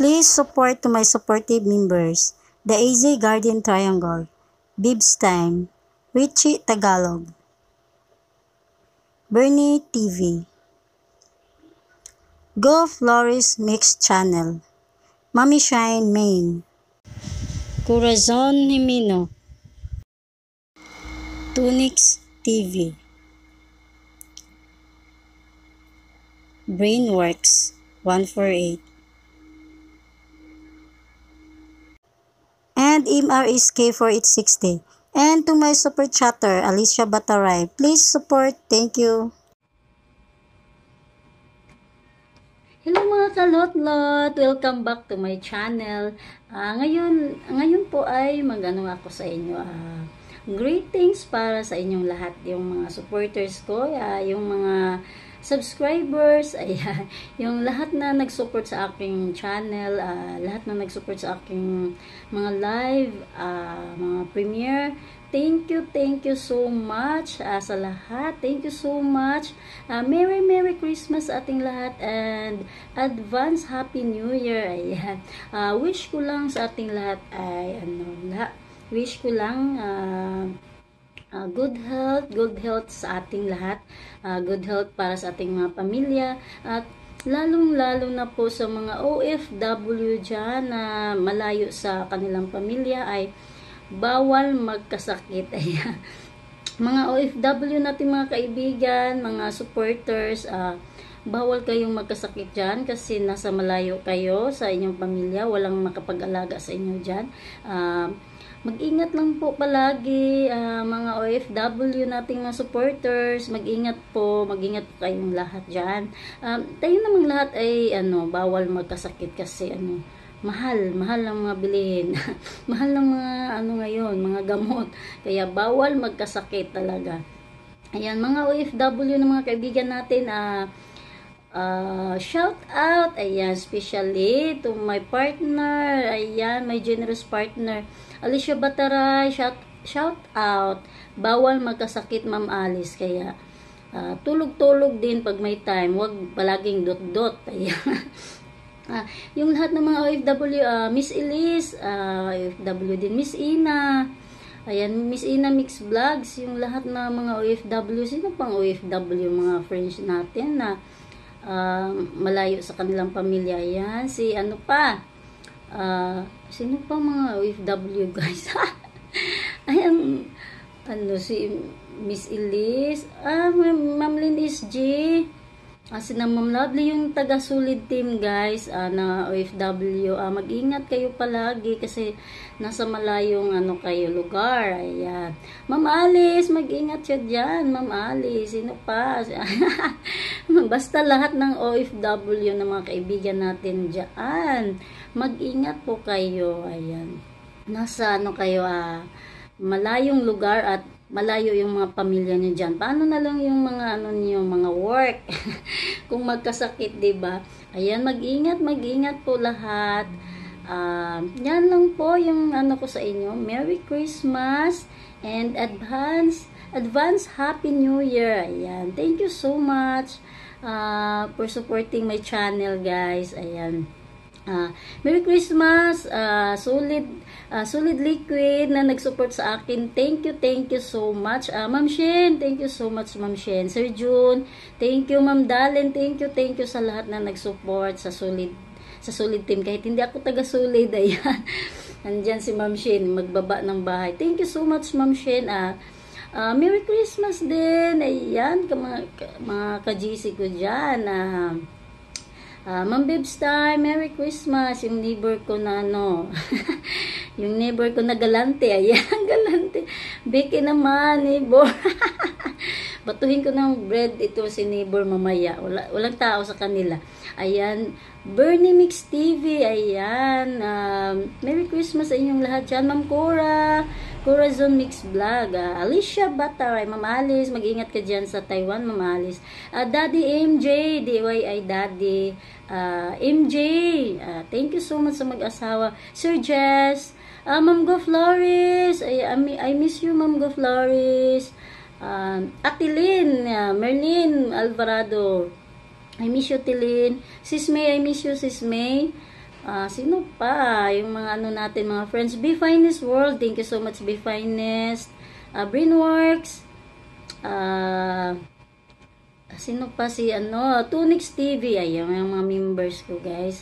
Please support to my supportive members, the AZ Guardian Triangle, Bibs Time, Richie Tagalog, Bernie TV, Go Flores Mix Channel, Mami Shine Main, Corazon Himino, Tunix TV, Brainworks 148, and MRSK 4860. And to my super chatter, Alicia Bataray, please support. Thank you. Hello mga kalot-lot! Welcome back to my channel. Ngayon po ay mag-ano ako sa inyo. Greetings para sa inyong lahat, yung mga supporters ko, yung mga subscribers, ayan, yung lahat na nag-support sa aking channel, lahat na nag-support sa aking mga live, mga premiere. Thank you so much sa lahat. Thank you so much. Merry Christmas ating lahat and advance Happy New Year. Ayan. Wish ko lang sa ating lahat ay wish ko lang good health sa ating lahat. Good health para sa ating mga pamilya at lalong-lalo na po sa mga OFW dyan na malayo sa kanilang pamilya ay bawal magkasakit. Ayan. Mga OFW natin, mga kaibigan, mga supporters, bawal kayong magkasakit dyan kasi nasa malayo kayo sa inyong pamilya, walang makapag-alaga sa inyo dyan. Mag-ingat lang po palagi, mga OFW nating mga supporters, mag-ingat po kayong lahat dyan. Tayo namang lahat ay bawal magkasakit kasi mahal ang mga bilihin. Mahal ng mga ngayon, mga gamot. Kaya bawal magkasakit talaga. Ayan, mga OFW na mga kaibigan natin, shout out, ayan, especially to my partner, ayan, my generous partner, Alicia Bataray, shout out. Bawal magkasakit, Ma'am Alice. Kaya, tulog-tulog din pag may time. Huwag palaging dot-dot. Ayan. Yung lahat ng mga OFW, Miss Elise, OFW din, Miss Ina, ayan, Miss Ina Mix Vlogs, yung lahat ng mga OFW, sino pang OFW, mga friends natin na malayo sa kanilang pamilya, ayan, si sino pa mga OFW guys, ayan, si Miss Elise, Ma'am Linis G, si na Ma'am Lovely, yung taga-Sulid team guys, na OFW, mag-ingat kayo palagi kasi nasa malayong kayo lugar. Ayan. Ma'am Alice, mag-ingat siya dyan. Ma'am Alice, sino pa? Basta lahat ng OFW na mga kaibigan natin dyan, mag-ingat po kayo. Ayan. Nasa kayo, malayong lugar at malayo yung mga pamilya niyo diyan. Paano na lang yung mga niyo, mga work? Kung magkasakit, 'di ba? Ayan, mag-ingat po lahat. Yan lang po yung ko sa inyo. Merry Christmas and advance Happy New Year. Ayan. Thank you so much for supporting my channel, guys. Ayan. Merry Christmas, solid liquid na nag-support sa akin. Thank you so much. Ma'am Shen, thank you so much, Ma'am Shen. Sir June, thank you, Ma'am Dalen, thank you sa lahat na nag-support sa solid team. Kahit hindi ako taga-solid, ayan. Nandyan si Ma'am Shen, magbaba ng bahay. Thank you so much, Ma'am Shen. Merry Christmas din. Ayan, mga ka-GC ko dyan. Ma'am Bibs Time, Merry Christmas. Yung neighbor ko na yung neighbor ko na galante, ayan, galante. Becky naman, neighbor. Batuhin ko ng bread ito si neighbor mamaya. Walang tao sa kanila. Ayan, Bernie Mix TV, ayan. Merry Christmas sa inyong lahat dyan. Ma'am Corazon Mix Vlog, Alicia Bataray, Ma'am Alice, mag-ingat ka dyan sa Taiwan, Ma'am Alice. Daddy MJ, DYI Daddy, MJ, thank you so much sa mag-asawa. Sir Jess, Ma'am Go Flores, I miss you, Ma'am Go Flores. Atilin, Merlin Alvarado, I miss you, Tilin. Sis May, I miss you, Sis May. Sino pa? Yung mga ano natin, mga friends. Be Finest World. Thank you so much, Be Finest. Brainworks. Sino pa si Tunix TV. Ayan, yung mga members ko, guys.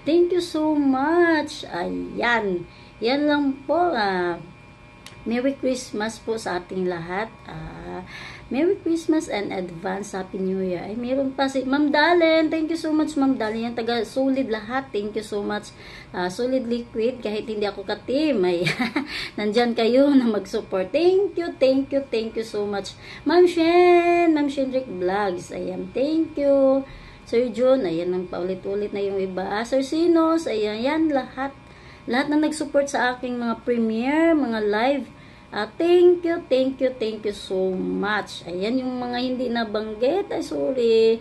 Thank you so much. Ayan. Yan lang po. Merry Christmas po sa ating lahat. Merry Christmas and advance Happy New Year. Ay, meron pa si Ma'am Dalen. Thank you so much, Ma'am Dalen. Yan, taga solid lahat. Thank you so much. Solid Liquid. Kahit hindi ako ka-team. Ay, nandyan kayo na mag-support. Thank you so much. Ma'am Shendrick Vlogs. Ayan, thank you. Sir John, ayan, nang paulit-ulit na yung iba. Sir Sinos, ayan, yan, lahat. Lahat na nag-support sa aking mga premiere, mga live. Thank you so much. Ayan, yung mga hindi nabanggit. Ay, sorry.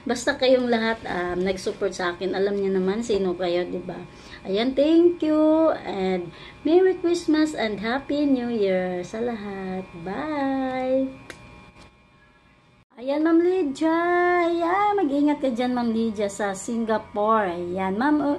Basta kayong lahat nag-support sa akin. Alam niyo naman sino kayo, diba? Ayan, thank you. And Merry Christmas and Happy New Year sa lahat. Bye! Ayan, Ma'am Lydia. Ayan, mag-ingat ka dyan, Ma'am Lydia, sa Singapore. Ayan, Ma'am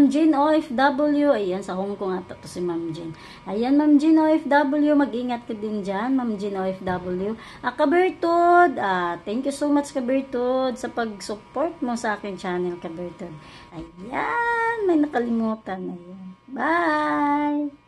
Jane OFW. Ayan, sa Hong Kong ata to si Ma'am Jane. Ayan, Ma'am Jane OFW. Mag-ingat ka din dyan, Ma'am Jane OFW. Kabertod. Thank you so much, Kabertod, sa pag-support mo sa aking channel, Kabertod. Ayan, may nakalimutan. Ayan. Bye!